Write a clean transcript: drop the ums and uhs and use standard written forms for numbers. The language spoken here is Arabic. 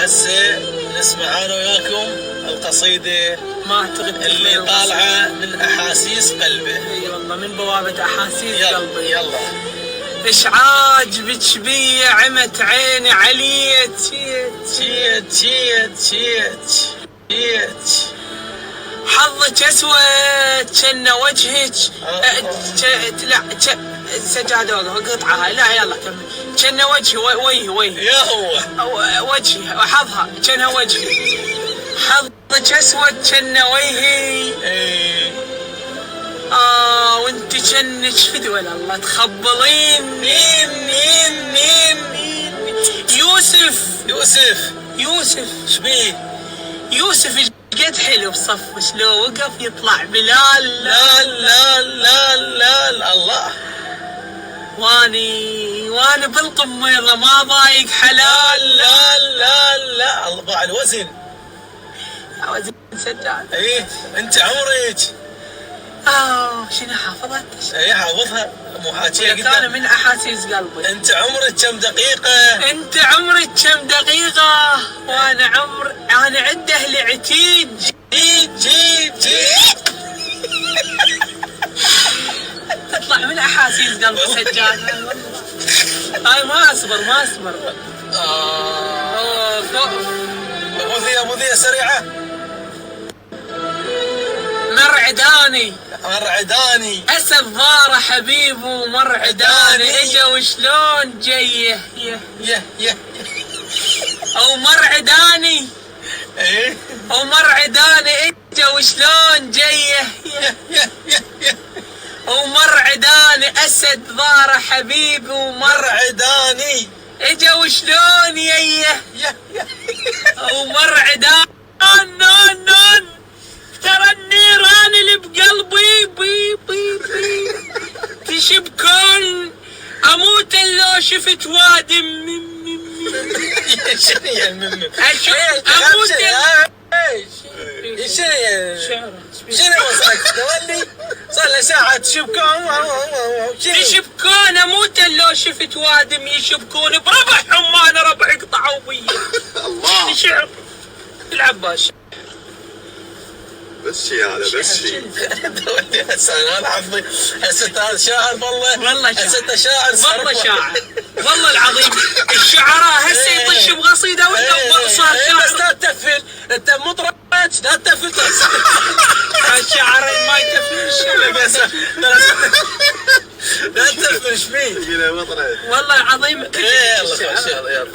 هسه نسمع انا وياكم القصيدة ما اعتقد اللي طالعة من احاسيس قلبه. اي والله من بوابة احاسيس يلا قلبي. يلا. ايش عاجبك بي عمت عيني علي تشيت تشيت تشيت تشيت. حظك اسود كنا وجهك لا السجادة قطعة هاي. لا يلا كمل. كنا وجهي وجهي يا هو وجهي حظها كنا وجهي. حظك اسود كنا وجهي. ايه وانت كنك فدوى الله تخبلين. مين يوسف شبيه؟ يوسف قد حلو بصفه شلو وقف يطلع بلال. لا الله. واني بالقميضة ما ضايق حلال. لا الله ضاع الوزن. وزن سجاد. ايه انت عمرك؟ شنو حافظت؟ ايه حافظها مو حاكيها كان قدام. من احاسيس قلبي. انت عمرك كم دقيقة؟ انت عمرك كم دقيقة؟ وانا عده لعتيد. جيد تطلع من احاسيس قلبي سجاد. هاي ما اصبر. ابو ذي سريعة. مرعداني اسد ضاره حبيبه مرعداني. اجا وشلون جيه يه او مرعداني. ايه او مرعداني اجا وشلون جيه او مرعداني. اسد ضاره حبيبي مرعداني اجا وشلون يه او مرعدان. ترى النيران اللي بقلبي بي تشبكون. اموت لو شفت وادم شنو يعني اموت. شنو وصلك تولي؟ صار له ساعة تشبكون. يشبكون. اموت لو شفت وادم يشبكون بربعهم. ما انا ربع قطعوا بي. الله شعر العباس. بس شي هذا بس شي. تولي هسه انا حظي. هسه هذا شاعر والله هسه شاعر. والله العظيم الشعراء هسه يطش بقصيده وانت صار شاعر. بس لا تتفل انت مطرب. لا تتفل. الشعراء ما يتفلش. لا تتفل. ايش فيه؟ والله العظيم يلا